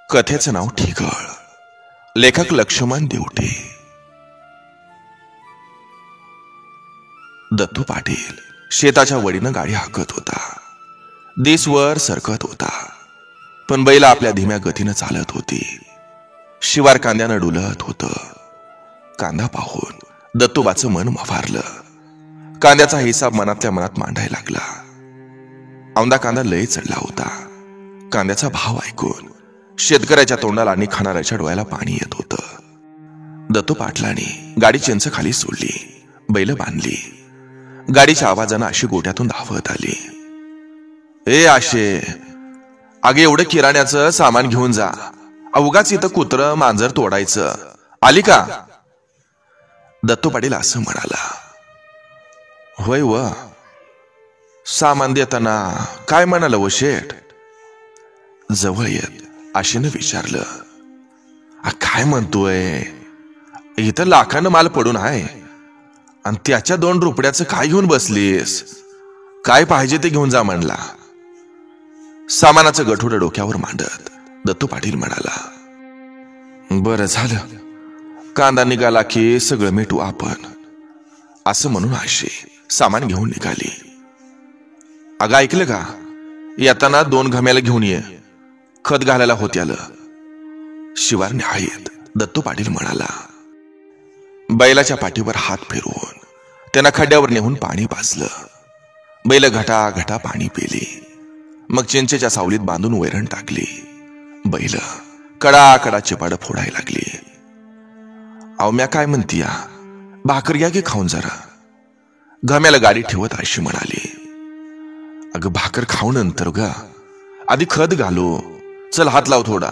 कथेचं नाव ठिगळ. लेखक लक्ष्मण देवटे. दत्तू पाटील शेताच्या वडीनं गाडी हाकत होता. दिसवर सरकत होता, पण बैल आपल्या धीम्या गतीनं चालत होती. शिवार कांद्यानं डुलत होतं. कांदा पाहून दत्तूबाचं मन मफारलं. कांद्याचा हिसाब मनातल्या मनात मांडायला लागला. औंदा कांदा लय चढला होता. कांद्याचा भाव ऐकून शेतकऱ्याच्या तोंडाला आणि खाणाऱ्याच्या डोळ्याला पाणी येत होतं. दत्तू पाटलाने गाडी चिंच खाली सोडली, बैल बांधली. गाडीच्या आवाजानं आशी गोट्यातून धावत आली. ए आशे, अगे एवढं किराण्याचं सामान घेऊन जा. अवघाच इथं कुत्र मांजर तोडायचं. आली का? दत्तू पाटील असं म्हणाला. होय व, सामान देताना काय म्हणाल व शेठ? जवळ येत आशेनं विचारलं. काय म्हणतोय? इथं लाखानं माल पडून आहे आणि त्याच्या 2 रुपयाचं काय घेऊन बसलीस? काय पाहिजे ते घेऊन जा म्हणला. सामानाचं गठुडं डोक्यावर मांडत दत्तू पाटील म्हणाला. बरं झालं, कांदा निघाला की सगळं मिटू आपण. असं म्हणून आशे सामान घेऊन निघाली. अगं ऐकलं का? येताना 2 घम्याला घेऊन ये, खत घालायला होत्यालं. शिवार न्यायत दत्तू पाटील म्हणाला. बैलाच्या पाठीवर हात फिरवून त्यांना खड्ड्यावर नेऊन पाणी पाजलं. बैल घटा घटा पाणी पेली. मग चिंचेच्या सावलीत बांधून वैरण टाकली. बैल कडा कडा चिपाड फोडायला लागली. अहो म्या काय म्हणतीया, भाकर घ्या की खाऊन जरा. घम्याला गाडी ठेवत आशी म्हणाली. अगं भाकर खाऊ नंतर ग, आधी खत घालू. चल हात लाव थोडा.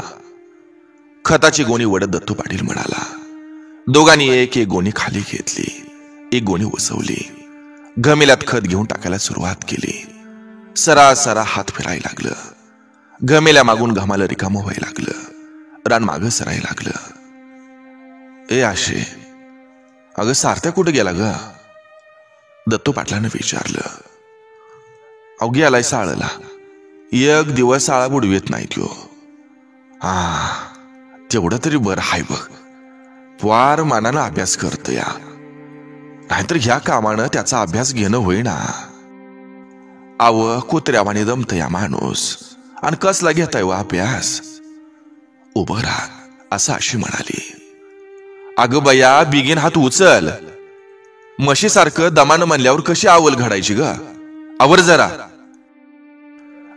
खताची गोणी वडत दत्तू पाटील म्हणाला. दोघांनी एक एक गोणी खाली घेतली, एक गोणी उसवली. घमेल्यात खत घेऊन टाकायला सुरुवात केली. सरा हात फिरायला लागलं. घमेल्या मागून घमाला रिकामं व्हायला लागलं. रान मागं सरायला लागलं. ए आशे, अगं सारथ्या कुठे गेला ग? दत्तू पाटलानं विचारलं. अवघी आलाय साळला. 1 दिवस साळा बुडवीत नाही त्यो. तेवढं तरी बरं हाय बघ. वार मानानं अभ्यास करत या, नाहीतर ह्या कामानं त्याचा अभ्यास घेणं होईना. कुत्र्यावाने दमत या माणूस, आणि कसला घेताय व अभ्यास? उभं राहा असं अशी म्हणाली. अगं बया, बिगीन हात उचल. म्हशीसारखं दमानं म्हणल्यावर कशी आवल घडायची ग? आवर जरा.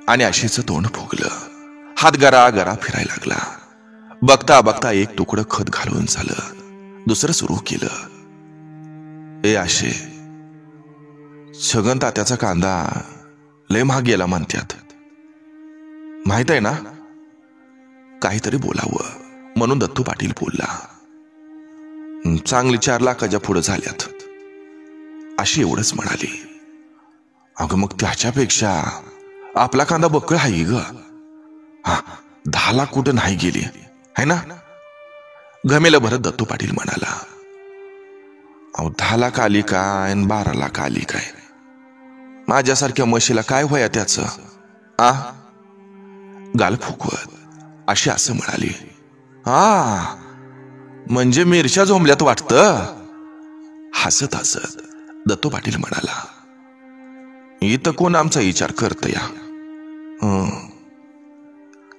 आणि आशीचं तोंड फुगलं. हात गरा गरा फिरायला लागला. बघता बघता एक तुकडं खत घालून झालं. दुसरं सुरू केलं. ए आशे, छगन तात्याचा कांदा लय महाग गेला म्हणत्यात, माहित आहे ना? काहीतरी बोलावं म्हणून दत्तू पाटील बोलला. चांगली 4 लाखाच्या पुढे झाल्यात. अशी एवढंच म्हणाली. अगं मग त्याच्यापेक्षा आपला कांदा बक्कळ आहे ग. 10 लाख कुठं नाही गेली है ना? घमेला भरत दत्तू पाटील म्हणाला. 10 लाख आली काय आणि 12 लाख आली काय? माझ्यासारख्या म्हशीला काय व्हाया त्याचं? गाल फुकवत अशी असं म्हणाली. म्हणजे मिरच्या झोंबल्यात वाटतं. हसत हसत दत्तू पाटील म्हणाला. इथं कोण आमचा विचार करत या?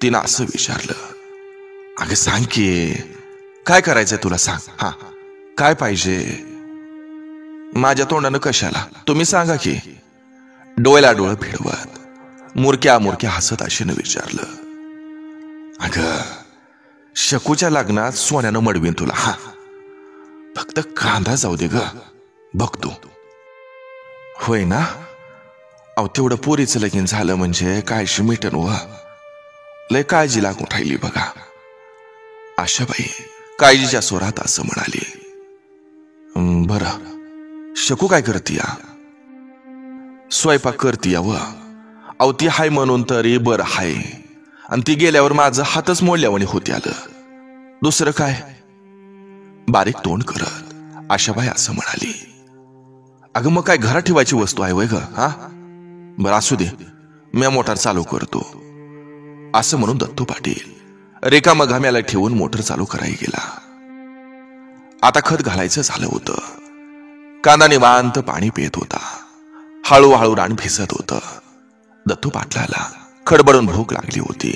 तिनं असं विचारलं. अगं सांग की, काय करायचंय तुला? सांग. काय पाहिजे? माझ्या तोंडानं कशाला, तुम्ही सांगा की. डोळ्याला डोळं फिरवत मुरक्या मुरक्या हसत आशेनं विचारलं. अगं शकूच्या लग्नात सोन्यानं मडवीन तुला. फक्त कांदा जाऊ दे ग, बघतो. होय ना? तेवढं पोरीचं लगीन झालं म्हणजे कायशी मिटन व. लय काळजी लागून राहिली बघा. आशाबाई काळजीच्या स्वरात असं म्हणाली. बरं, शकू काय करतीया? स्वयंपाक करतीया व. ती हाय म्हणून तरी बरं हाय, आणि ती गेल्यावर माझं हातच मोडल्यावानी होते आलं. दुसरं काय? बारीक तोंड करत आशाबाई असं म्हणाली. अगं मग काय घरात ठेवायची वस्तू आहे वय ग? बरं असू दे, मी मोटार चालू करतो. असं म्हणून दत्तू पाटील रिकामं घाम्याला ठेवून मोटर चालू करायला गेला. आता खत घालायचं झालं होतं. कांदा निवांत पाणी पित होता. हळूहळू रान भिजत होतं. दत्तू पाटलाला खडबडून भूक लागली होती.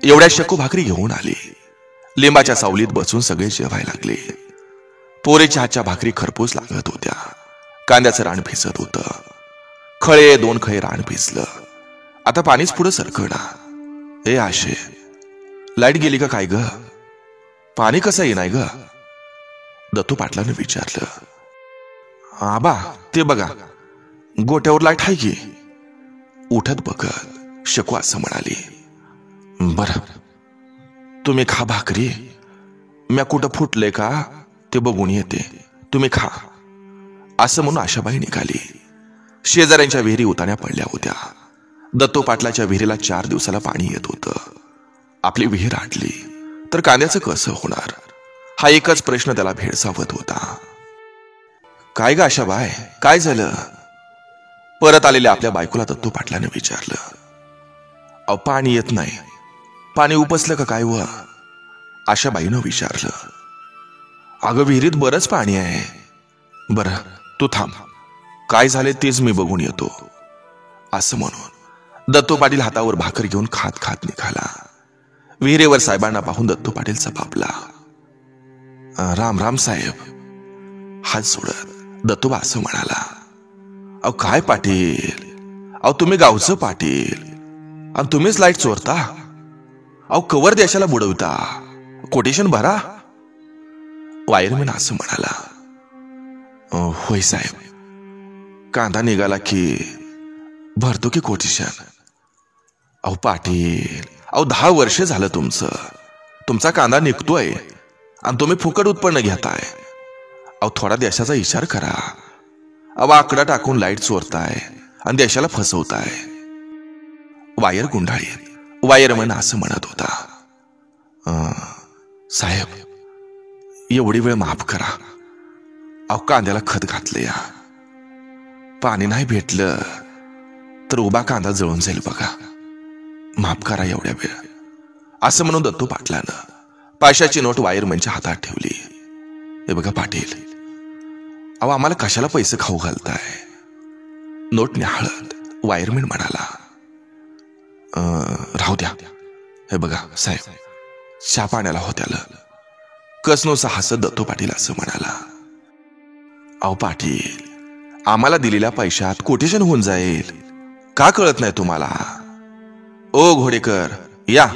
एवढ्या शकू भाकरी घेऊन आली. लिंबाच्या सावलीत बसून सगळे जेवायला लागले. पोरेच्या हातच्या भाकरी खरपूस लागत होत्या. कांद्याचं रान भिजत होतं. खळे 2 खळे रान भिजलं. आता पाणीच पुढं सरकणा. ए आशे, लाईट गेली का काय ग? पाणी कसं येणार ग? दत्तू पाटलानं विचारलं. आबा ते बघा, गोट्यावर लाईट आहे की. उठत बघत शकू असं म्हणाली. बरं, तुम्ही खा भाकरी. म्या कुठं फुटले का ते बघून येते, तुम्ही खा. असं म्हणून आशाबाई निघाली. शेजाऱ्यांच्या विहिरी उतान्या पडल्या होत्या. दत्तू पाटलाच्या विहिरीला 4 दिवसाला पाणी येत होतं. आपली विहीर आटली तर कांद्याचं कसं होणार, हा एकच प्रश्न त्याला भेडसावत होता. काय ग आशाबाई, काय झालं? परत आलेल्या आपल्या बायकोला दत्तू पाटलाने विचारलं. अहो पाणी येत नाही. पाणी उपसलं का काय व? आशाबाईनं विचारलं. अगं विहिरीत बरंच पाणी आहे. बरं तू थांब, काय झाले तेच मी बघून येतो. असं म्हणून दत्तू पाटील हातावर भाकर घेऊन खात खात निघाला. विहिरेवर साहेबांना पाहून दत्तू पाटील चपापला. राम राम साहेब. हात सोडत दत्तूबा असं म्हणाला. अहो काय पाटील, अहो तुम्ही गावचं पाटील आणि तुम्हीच लाईट चोरता. अहो कवर देशाला बुडवता, कोटेशन भरा. वायरमॅन असं म्हणाला. होय साहेब, कांदा निघाला की भरतो की कोटेशन. अहो पाटील, अहो 10 वर्ष झालं तुमचा कांदा निघतोय आणि तुम्ही फुकट उत्पन्न घेताय. अहो थोडा देशाचा विचार करा. अहो आकडा टाकून लाईट चोरताय आणि देशाला फसवताय. वायर गुंडाळी वायरमन असं म्हणत होता. साहेब एवढी वेळ माफ करा. अहो कांद्याला खत घातलं या. पाणी नाही भेटलं तर उभा कांदा जळून जाईल बघा. माफ करा एवढ्या वेळ. असं म्हणून दत्तू पाटलानं 500ची नोट वायरमनच्या हातात ठेवली. हे बघा पाटील, अहो आम्हाला कशाला पैसे खाऊ घालताय? नोट निहाळत वायरमॅन म्हणाला. राहू द्या. हे बघा साहेब, चहा पाण्याला होत्याला. कसनोसा हसत दत्तू पाटील असं म्हणाला. अहो पाटील, आम्हाला दिलेल्या पैशात कोटेशन होऊन जाईल, का कळत नाही तुम्हाला? ओ घोडेकर या,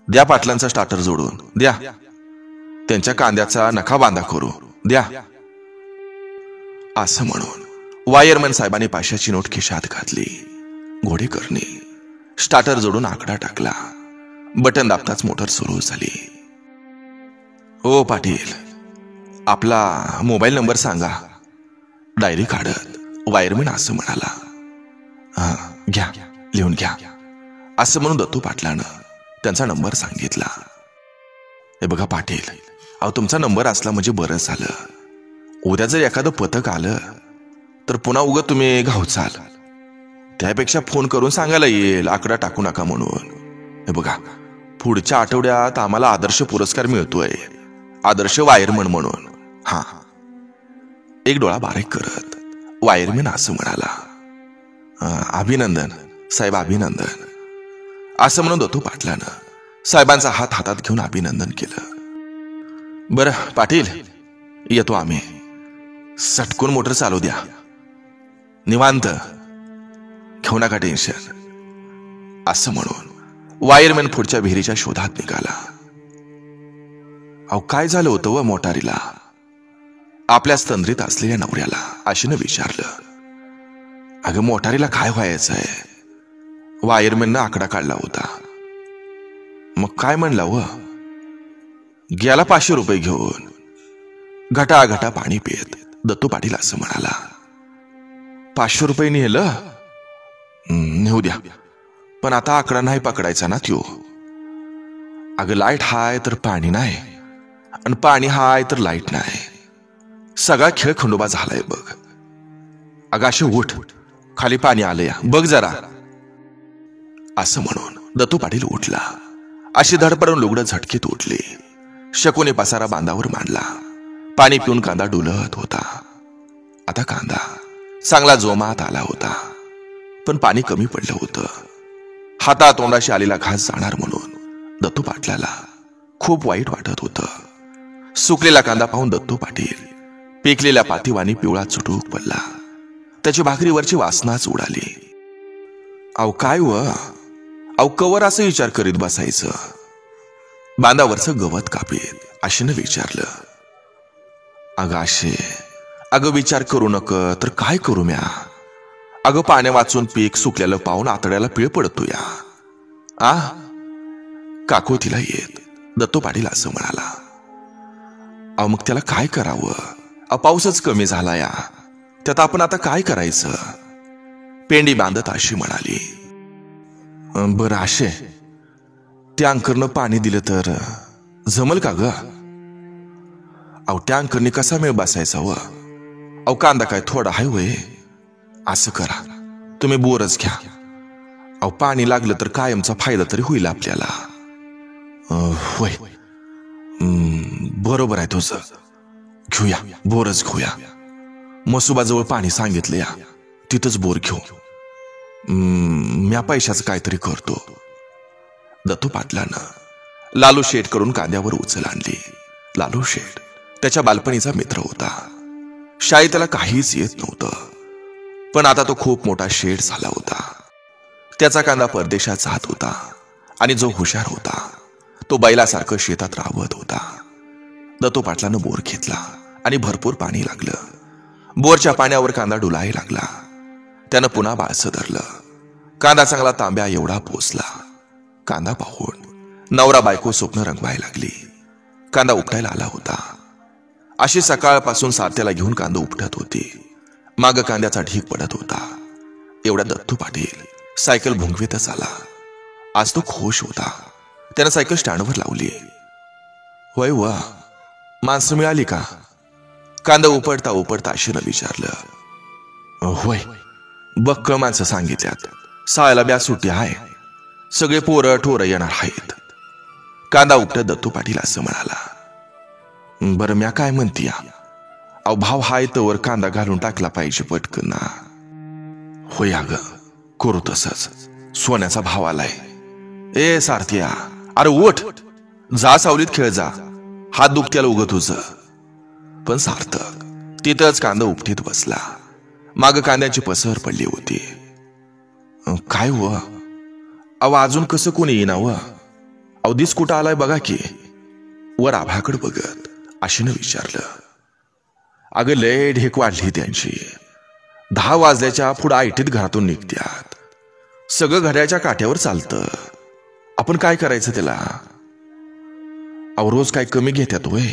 द्या पाटलांचा स्टार्टर जोडून द्या. त्यांच्या कांद्याचा नखा बांधा करू द्या. असं म्हणून वायरमॅन साहेबांनी 500ची नोट खिशात घातली. घोडेकरने स्टार्टर जोडून आकडा टाकला. बटन दाबताच मोटर सुरू झाली. ओ पाटील, आपला मोबाईल नंबर सांगा. डायरी काढत वायरमॅन असं म्हणाला. घ्या, लिहून घ्या. असं म्हणून दत्तू पाटलानं त्यांचा नंबर सांगितला. हे बघा पाटील, अहो तुमचा नंबर असला म्हणजे बरं झालं. उद्या जर एखादं पथक आलं तर पुन्हा उगत तुम्ही घावचाल. त्यापेक्षा फोन करून सांगायला येईल आकडा टाकू नका म्हणून. हे बघा, पुढच्या आठवड्यात आम्हाला आदर्श पुरस्कार मिळतोय, आदर्श वायरमन म्हणून. हा. एक डोळा बारीक करत वायरमॅन असं म्हणाला. अभिनंदन साहेब, अभिनंदन. असं म्हणून दत्तू पाटलानं साहेबांचा हात हातात घेऊन अभिनंदन केलं. बरं पाटील, येतो आम्ही. सटकून मोटर चालू द्या. निवांत, घेऊ नका टेन्शन. असं म्हणून वायरमॅन पुढच्या विहिरीच्या शोधात निघाला. अहो काय झालं होतं व मोटारीला? आपल्या स्तंद्रीत असलेल्या नवऱ्याला आशीनं विचारलं. अगं मोटारीला काय व्हायचंय? वायरमॅननं आकडा काढला होता. मग काय म्हणला व? गेला 500 रुपये घेऊन. घटा घटा पाणी पित दत्तू पाटील असं म्हणाला. 500 रुपये नेलं? नेऊ द्या, पण आता आकडा नाही पकडायचा ना त्यो. अगं लाईट हाय तर पाणी नाही, आणि पाणी हाय तर लाईट नाही. सगळा खेळ खंडोबा झालाय बघ. अगं अशी उठ, खाली पाणी आलंय बघ जरा. असं म्हणून दत्तू पाटील उठला अशी धडपडून लुगडं झटकीत उठली. शकूने पसारा बांधावर मांडला. पाणी पिऊन कांदा डुलत होता. आता कांदा चांगला जोमात आला होता, पण पाणी कमी पडलं होतं. हातातोंडाशी आलेला घास जाणार म्हणून दत्तू पाटलाला खूप वाईट वाटत होतं. सुकलेला कांदा पाहून दत्तू पाटील पेकलेल्या पातीवानी पिवळा चुटूक पडला. त्याची भाकरीवरची वासनाच उडाली. अहो काय अहो कवर असं विचार करीत बसायचं? बांधावरचं गवत कापीत आशेनं विचारलं. अगं विचार करू नक तर काय करू म्या? अगं पाण्या वाचून पीक सुकलेलं पाहून आतड्याला पिळ पडतो या. काकू तिला येत दत्तू पाटील असं म्हणाला. अहो मग त्याला काय करावं? पाऊसच कमी झाला या, त्यात आपण आता काय करायचं? पेंडी बांधत अशी म्हणाली. बरं आशे, टँकरनं पाणी दिलं तर जमल का ग? अहो टँकरनी कसा मेळ बसायचा अहो कांदा काय थोडा हाय वय? असं करा, तुम्ही बोरच घ्या. अहो पाणी लागलं तर कायमचा फायदा तरी होईल आपल्याला. होय, बरोबर आहे तुझं. घेऊया, बोरच घेऊया. मसुबाजवळ पाणी सांगितलं या, तिथंच बोर घेऊ. म्या पैशाचं काहीतरी करतो. दत्तू पाटलानं लालू शेठ कडून कांद्यावर उचल आणली. लालू शेठ त्याच्या बालपणीचा मित्र होता. शाळेत त्याला काहीच येत नव्हतं, पण आता तो खूप मोठा शेठ झाला होता. त्याचा कांदा परदेशात जात होता आणि जो हुशार होता तो बैलासारखं शेतात राबत होता. दत्तू पाटलानं बोर घेतला आणि भरपूर पाणी लागलं. बोरच्या पाण्यावर कांदा डुलायला लागला. त्यानं पुन्हा बाळसं धरलं. कांदा चांगला तांब्या एवढा पोचला. कांदा पाहून नवरा बायको स्वप्न रंगवायला लागली. कांदा उपटायला आला होता. अशी सकाळपासून सारथ्याला घेऊन कांदा उपटत होती. माग कांद्याचा ढीग पडत होता. एवढा दत्तू पाटील सायकल भुंकवीतच आला. आज तो खुश होता. त्यानं सायकल स्टँडवर लावली. होय माणसं मिळाली का? कांदा उपडता उपडता आशेनं विचारलं. होय, बक्कळ माणसं सांगितल्यात. सायला ब्या सुट्टी आहे. सगळे पोरं ठोरं येणार आहेत. कांदा उपटत दत्तू पाटील असं म्हणाला. बरं म्या काय म्हणतीया? अहो भाव हाय तवर कांदा घालून टाकला पाहिजे पटकन ना. होय अगं, करू तसंच. सोन्याचा भाव आलाय. ए सारथ्या, अरे उठ, जा सावलीत खेळ जा. हात दुखत्याला उगत तुझं. पण सार्थक तिथंच कांदा उपटीत बसला. माग कांद्याची पसर पडली होती. काय अहो अजून कसं कोणी येईना अहो दिस कुठं आलाय बघा की. वर आभाकडे बघत आशेनं विचारलं. अगं लय ढेक वाढली त्यांची. 10 वाजल्याच्या पुढं आयटीत घरातून निघत्यात. सगळं घड्याच्या काठ्यावर चालतं. आपण काय करायचं त्याला? अहो रोज काय कमी घेत्यात होय?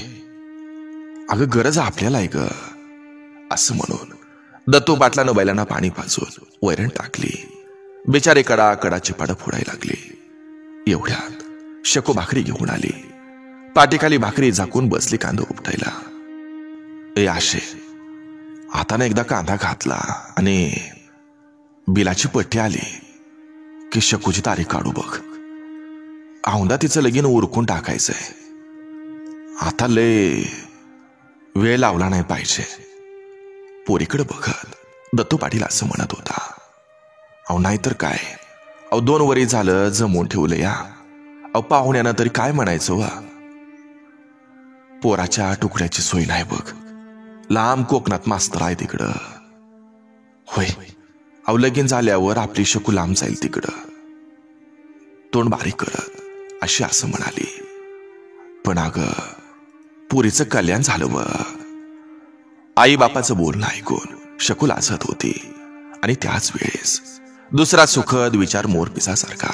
अगं गरज आपल्याला आहे ग. असं म्हणून दत्तू पाटलानं बैलांना पाणी पाजून वैरण टाकली. बिचारे कडा चिपाडं फोडायला लागली. एवढ्यात शकू भाकरी घेऊन आली. पाठीखाली भाकरी झाकून बसली कांदा उपटायला. ए आशे, आता ना एकदा कांदा घातला आणि बिलाची पट्टी आली की शकूची तारीख काढू बघ. औंदा तिचं लगीन उरकून टाकायचंय. आता लय वेळ लावला नाही पाहिजे. पोरीकडे बघत दत्तू पाटील असं म्हणत होता. अहो नाहीतर काय, अहो 2 वरी झालं जमवून ठेवलं या. अहो पाहुण्यानं तरी काय म्हणायचं पोराच्या तुकड्याची सोय नाही बघ. लांब कोकणात मास्तर आहे तिकडं. होय, अहो लगीन झाल्यावर आपली शकू लांब जाईल तिकडं. तोंड बारीक करत अशी असं म्हणाली. पण अगं पुरीचं कल्याण झालं बघ. आई बापाचं बोलणं ऐकून शकू लाजत होती आणि त्याच वेळेस दुसरा सुखद विचार मोरपिसासारखा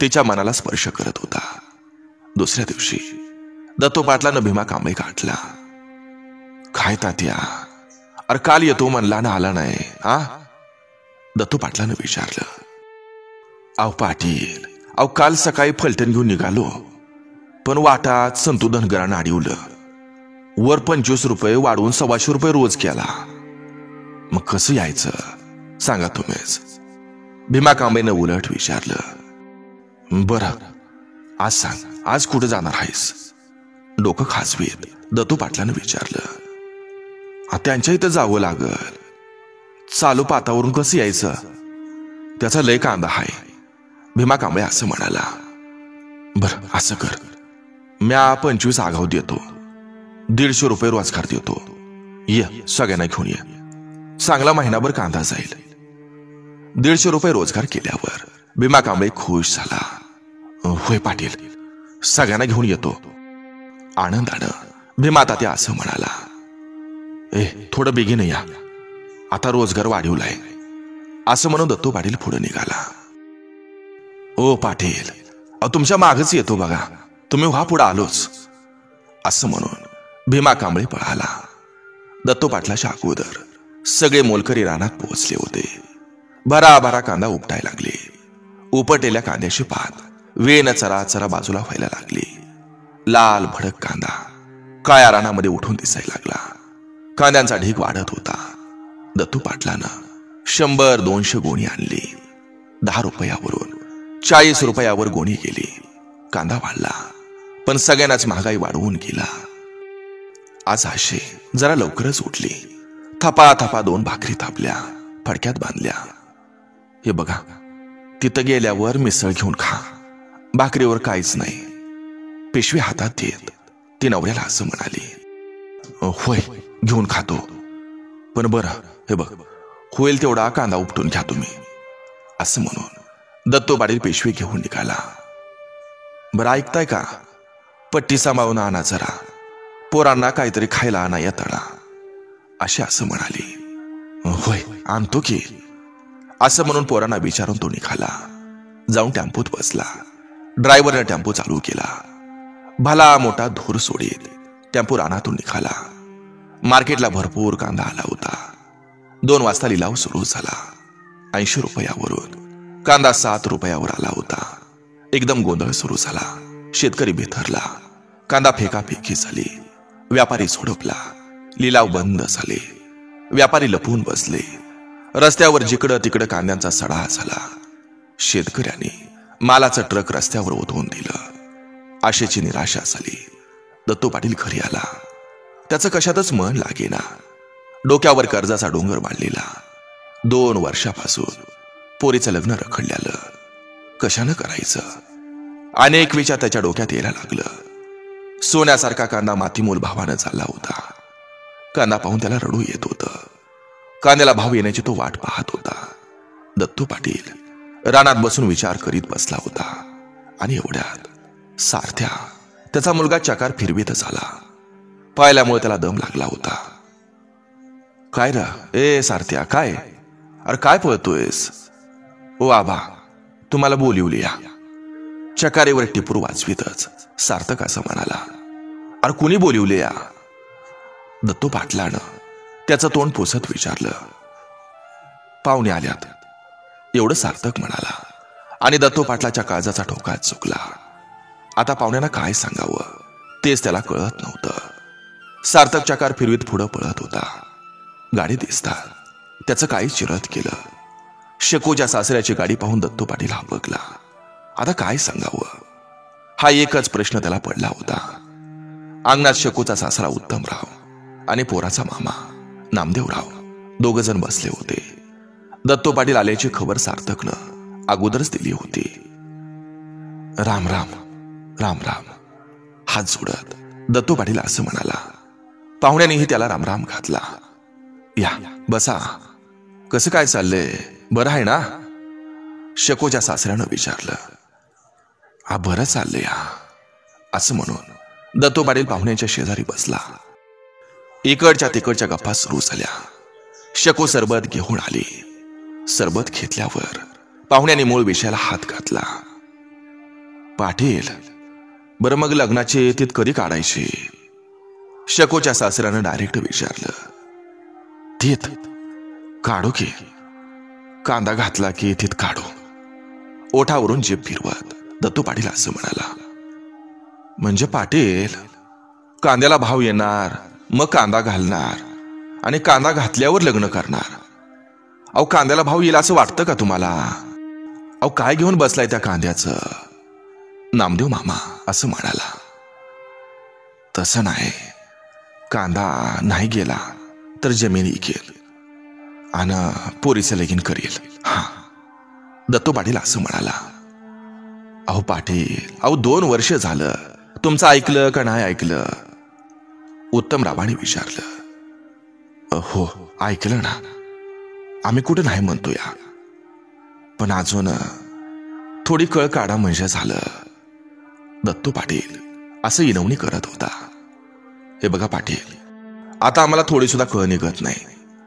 तिच्या मनाला स्पर्श करत होता. दुसऱ्या दिवशी दत्तू पाटलानं भीमा कांबळे गाठला. काय तात्या, अरे काल येतो म्हणला ना आला नाही हा? दत्तू पाटलानं विचारलं. अहो पाटील, अहो काल सकाळी फलटण घेऊन निघालो, पण वाटात संतू धनगरानं अडवलं. वर 25 रुपये वाढवून 125 रुपये रोज केला. मग कसं यायचं सांगा तुम्हीच? भीमा कांबळेनं उलट विचारलं. बरं आज सांग, आज कुठं जाणार आहेस? डोकं खाजवीत दत्तू पाटलानं विचारलं. त्यांच्या इथं जावं लागल. चालू पातावरून कसं यायचं? त्याचा लय कांदा आहे, भीमा कांबळे असं म्हणाला. बरं असं कर, म्या 25 आगाऊ देतो, 150 रुपये रोजगार देतो. ये सगळ्यांना घेऊन ये. चांगला महिनाभर कांदा जाईल. 150 रुपये रोजगार केल्यावर भीमा कांबळे खुश झाला. होय पाटील, सगळ्यांना घेऊन येतो. आनंदानं भीमा तात्या असं म्हणाला. थोडं बेगीन या, आता रोजगार वाढवलाय, असं म्हणून दत्तू पाटील पुढे निघाला. ओ पाटील, तुमच्या मागच येतो बघा, तुम्ही व्हा पुढे आलोच, असं म्हणून भीमा कांबळे पळाला. दत्तू पाटलाच्या अगोदर सगळे मोलकरी रानात पोहोचले होते. भराभरा कांदा उपटायला लागले. उपटलेल्या कांद्याची पात वेन चरा चरा बाजूला व्हायला लागली. लाल भडक कांदा काळ्या रानामध्ये उठून दिसायला लागला. कांद्यांचा ढीग वाढत होता. दत्तू पाटलानं 100-200 गोणी आणली. 10 रुपयावरून 40 रुपयावर गोणी गेली. कांदा वाढला, पण सगळ्यांनाच महागाई वाढवून गेला. आज आशे जरा लवकरच उठली. थपा थपा 2 भाकरी थापल्या, फडक्यात बांधल्या. हे बघा, तिथं गेल्यावर मिसळ घेऊन खा, भाकरीवर काहीच नाही. पिशवी हातात देत ती नवऱ्याला असं म्हणाली. होय, घेऊन खातो, पण बरं हे बघ, होईल तेवढा कांदा उपटून घ्या तुम्ही, असं म्हणून दत्तू पाटील पिशवी घेऊन निघाला. बरं ऐकताय का, पट्टी सांभाळून आणा जरा, पोरांना काहीतरी खायला आणा या तळा, अशी असं म्हणाली. होय आणतो की, असं म्हणून पोरांना विचारून तो निघाला. जाऊन टेम्पोत बसला. ड्रायव्हरने टेम्पो चालू केला. भला मोठा धूर सोडीत टेम्पो रानातून निघाला. मार्केटला भरपूर कांदा आला होता. 2 वाजता लिलाव सुरू झाला. 80 रुपयावरून कांदा 7 रुपयावर आला होता. एकदम गोंधळ सुरू झाला. शेतकरी बेथरला. कांदा फेकाफेकी झाली. व्यापारी झोडपला. लिलाव बंद झाले. व्यापारी लपून बसले. रस्त्यावर जिकडं तिकडं कांद्यांचा सडा झाला. शेतकऱ्यांनी मालाचं ट्रक रस्त्यावर ओतवून दिलं. आशेची निराशा झाली. दत्तू पाटील घरी आला. त्याचं कशातच मन लागेना. डोक्यावर कर्जाचा डोंगर वाढलेला. 2 वर्षापासून पोरीचं लग्न रखडल्यालं. कशानं करायचं, अनेक विचार त्याच्या डोक्यात यायला लागलं. सोन्यासारखा कांदा मातीमोल भावानं चालला होता. कांदा पाहून त्याला रडू येत होतं. कांद्याला भाव येण्याची तो वाट पाहत होता. दत्तू पाटील रानात बसून विचार करीत बसला होता. आणि एवढ्यात सारथ्या, त्याचा मुलगा चकार फिरवीतच आला. पाहिल्यामुळे त्याला दम लागला होता. काय र ए सारथ्या, काय अरे काय पळतोयस? ओ आबा, तुम्हाला बोलिवली या. चकारीवर टिपूर वाजवीतच सार्थक असं म्हणाला. अरे कुणी बोलिवले या? दत्तू पाटलानं त्याचं तोंड पुसत विचारलं. पाहुणे आल्यात, एवढं सार्थक म्हणाला. आणि दत्तू पाटलाच्या काळजाचा ठोका चुकला. आता पाहुण्यांना काय सांगावं तेच त्याला कळत नव्हतं. सार्थक चकार फिरवीत पुढं पळत होता. गाडी दिसतात त्याचं काही चिरत केलं. शकूच्या सासऱ्याची गाडी पाहून दत्तू पाटील हापकला. आता काय सांगावं, हा एकच प्रश्न त्याला पडला होता. अंगणात शकूचा सासरा उत्तमराव आणि पोराचा मामा नामदेवराव 2 जण बसले होते. दत्तू पाटील आल्याची खबर सार्थकनं अगोदरच दिली होती. राम राम राम राम, हात जोडत दत्तू पाटील असं म्हणाला. पाहुण्यानेही त्याला रामराम घातला. या बसा, कसं काय चाललंय, बरं आहे ना? शकूच्या सासऱ्यानं विचारलं. हा बरं चाललंय या, असं म्हणून दत्तू पाटील पाहुण्याच्या शेजारी बसला. इकडच्या तिकडच्या गप्पा सुरू झाल्या. शकू सरबत घेऊन आली. सरबत घेतल्यावर पाहुण्याने मूळ विषयाला हात घातला. पाटील, बरं मग लग्नाचे तीत कधी काढायचे? शकूच्या सासऱ्यानं डायरेक्ट विचारलं. तीत काढू की, कांदा घातला की तीत काढू, ओठावरून जीभ फिरवत दत्तू पाटील असं म्हणाला. म्हणजे पाटील, कांद्याला भाव येणार, मग कांदा घालणार आणि कांदा घातल्यावर लग्न करणार. अहो कांद्याला भाव येईल असं वाटतं का तुम्हाला? अहो काय घेऊन बसलाय त्या कांद्याचं? नामदेव मामा असं म्हणाला. तसं नाही, कांदा नाही गेला तर जमीन इकेल आणि पोरीचं लगीन करेल. हा, दत्तू पाटील असं म्हणाला. अहो पाटील, अहो 2 वर्ष झालं, तुमचं ऐकलं का नाही ऐकलं? उत्तमरावांनी विचारलं. हो, ऐकलं ना, आम्ही कुठं नाही म्हणतो या, पण अजून थोडी कळ काढा म्हणजे झालं. दत्तू पाटील असं इनवणी करत होता. हे बघा पाटील, आता आम्हाला थोडी सुद्धा कळ निघत नाही.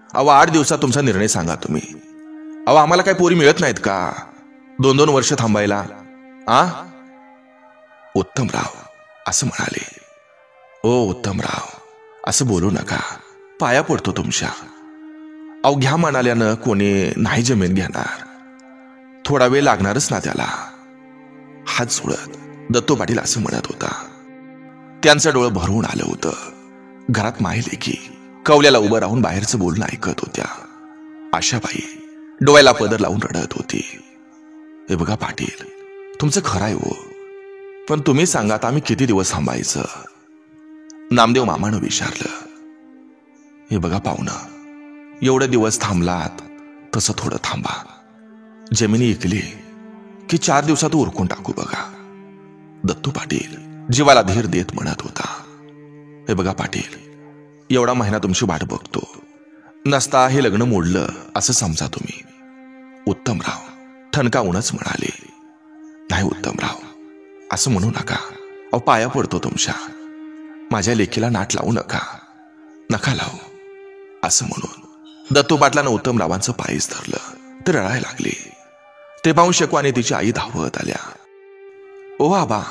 अहो 8 दिवसात तुमचा निर्णय सांगा तुम्ही. अहो आम्हाला काय पोरी मिळत नाहीत का 2-2 वर्ष थांबायला? आ? उत्तमराव असं म्हणाले. ओ उत्तमराव, असं बोलू नका, पाया पडतो तुमच्या. अहो घ्या म्हणाल्यानं कोणी नाही जमीन घेणार, थोडा वेळ लागणारच ना त्याला. हात जोडत दत्तू पाटील असं म्हणत होता. त्यांचं डोळं भरून आलं होतं. घरात माहिले की कवल्याला उभं राहून बाहेरचं बोलणं ऐकत होत्या. आशाबाई डोळ्याला पदर लावून रडत होती. हे बघा पाटील, तुमचं खरं आहे हो, पण तुम्ही सांगात आम्ही किती दिवस थांबायचं? नामदेव मामानं विचारलं. हे बघा पाहुणं, एवढे दिवस थांबलात तसं थोडं थांबा. जमिनी इकली की 4 दिवसात उरकून टाकू बघा. दत्तू पाटील जीवाला धीर देत म्हणत होता. हे बघा पाटील, एवढा महिना तुमची वाट बघतो, नसता हे लग्न मोडलं असं समजा तुम्ही. उत्तमराव ठणकावूनच म्हणाले. नाही उत्तमराव, असं म्हणू नका. अहो पाया पडतो तुमच्या, माझ्या लेकीला नाट लावू नका, नका लावू. असं म्हणून दत्तू पाटलानं उत्तमरावांचं पायच धरलं. ते रडायला लागले. ते पाहून शकू आणि तिची आई धावत आल्या. ओ आबा,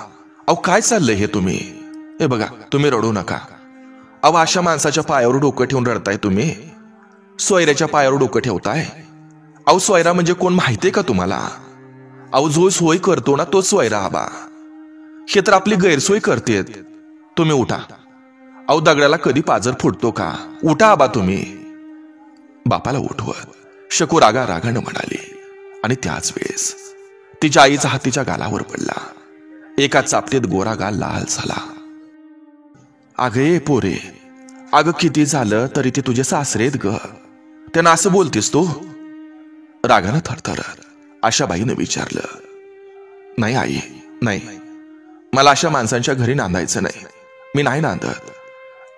अहो काय चाललंय हे तुम्ही? हे बघा, तुम्ही रडू नका. अहो अशा माणसाच्या पायावर डोकं ठेवून रडताय तुम्ही? सोयऱ्याच्या पायावर डोकं ठेवताय? अहो सोयरा म्हणजे कोण माहितीये का तुम्हाला? अहो जो सोय करतो ना तोच सोयरा आबा. हे तर आपली गैरसोय करतेत. तुम्ही उठा. अहो दगडाला कधी पाजर फुटतो का? उठा आबा तुम्ही. बापाला उठवत शकू रागानं म्हणाली. आणि त्याच वेळेस तिच्या आईचा हात तिच्या गालावर पडला. एका चापटीत गोरा गाल लाल झाला. अगं ये पोरे, अगं किती झालं तरी ते तुझे सासरेत ग, त्यांना असं बोलतेस तू? रागानं थरथरत आशाबाईनं विचारलं. नाही आई, नाही, मला अशा माणसांच्या घरी नांदायचं नाही. मी नाही नांदत.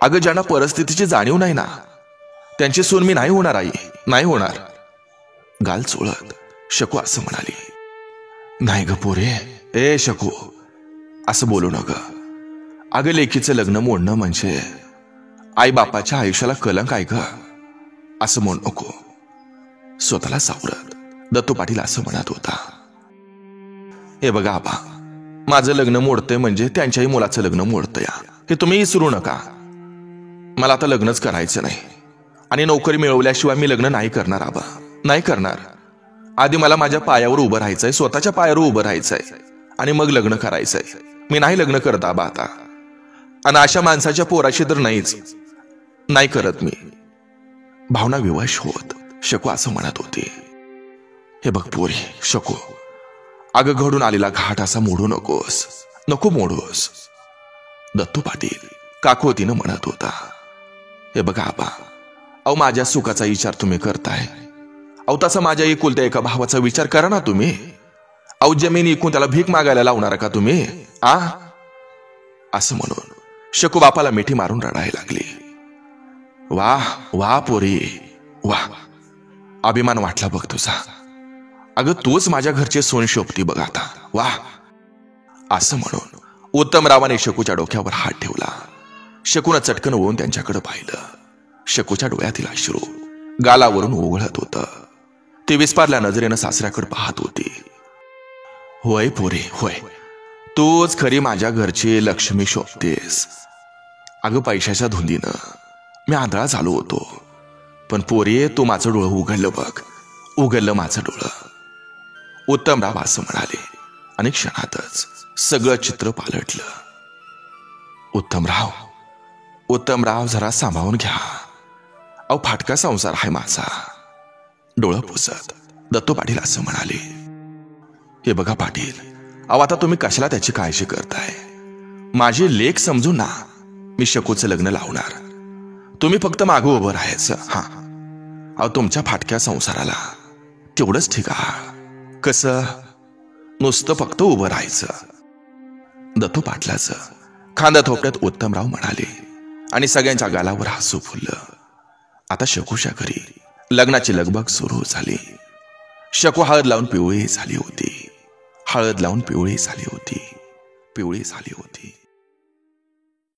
अगं ज्यांना परिस्थितीची जाणीव नाही ना, त्यांची सून मी नाही होणार आई, नाही होणार. गाल चोळत शकू असं म्हणाली. नाही ग पोरे, ए शकू, असं बोलू नग. अगं लेकीचं लग्न मोडणं म्हणजे आई बापाच्या आयुष्याला कलंक आहे ग, असं म्हणू नको. स्वतःला सावरत दत्तू पाटील असं म्हणत होता. हे बघा आबा, माझं लग्न मोडतंय म्हणजे त्यांच्याही मुलाचं लग्न मोडतंय, हे तुम्ही विसरू नका. मला आता लग्नच करायचं नाही आणि नोकरी मिळवल्याशिवाय मी लग्न नाही करणार आबा, नाही करणार. आधी मला माझ्या पायावर उभं राहायचंय, स्वतःच्या पायावर उभं राहायचंय आणि मग लग्न करायचंय. मी नाही लग्न करत आबा आता, आणि अशा माणसाच्या पोराशी तर नाहीच, नाही करत मी. भावना विवश होत शकू असं म्हणत होते. हे बघ पोरी शकू, अगं घडून आलेला घाट असा मोडू नकोस, नको मोडूस. दत्तू पाटील काकोतीनं म्हणत होता. हे बघा आबा, अहो माझ्या सुखाचा विचार तुम्ही करताय. अहो तसा माझ्या एकुलत्या एका भावाचा विचार करा ना तुम्ही. अहो जमीन इकून त्याला भीक मागायला लावणार का तुम्ही? आ? असं म्हणून शकू बापाला मिठी मारून रडायला लागली. वाह वाह पोरी, वाह, अभिमान वाटला बघ तुझा. अगं तूच माझ्या घरचे सोन शोभती बघ आता, वाह. असं म्हणून उत्तमरावाने शकूच्या डोक्यावर हात ठेवला. शकूनं चटकन वळून त्यांच्याकडे पाहिलं. शकूच्या डोळ्यातील अश्रू गालावरून ओघळत होतं. ती विस्पारल्या नजरेनं सासऱ्याकडे पाहत होती. होय पोरे होय, तूच खरी माझ्या घरची लक्ष्मी शोभतेस. अगं पैशाच्या धुंदीनं मी आंधळा झालो होतो, पण पोरी तू माझं डोळं उघडलं बघ, उघडलं माझं डोळं. उत्तमराव असं म्हणाले आणि क्षणातच सगळं चित्र पालटलं. उत्तमराव, उत्तमराव जरा सांभाळून घ्या. अहो फाटका संसार आहे माझा. डोळं पुसत दत्तू पाटील असं म्हणाले. हे बघा पाटील, अहो आता तुम्ही कशाला त्याची काळजी करताय? माझी लेक समजून ना मी शकूचं लग्न लावणार. तुम्ही फक्त मागं उभं राहायचं. हा अहो तुमच्या फाटक्या संसाराला तेवढंच ठीक आहे. कसं? नुसतं फक्त उभं राहायचं. दत्तू पाटलाचं खांदा थोपड्यात उत्तमराव म्हणाले आणि सगळ्यांच्या गालावर हसू फुललं. आता शकूच्या घरी लग्नाची लगबग सुरू झाली. शकू हळद लावून पिवळी झाली होती. हळद लावून पिवळी झाली होती. पिवळी झाली होती.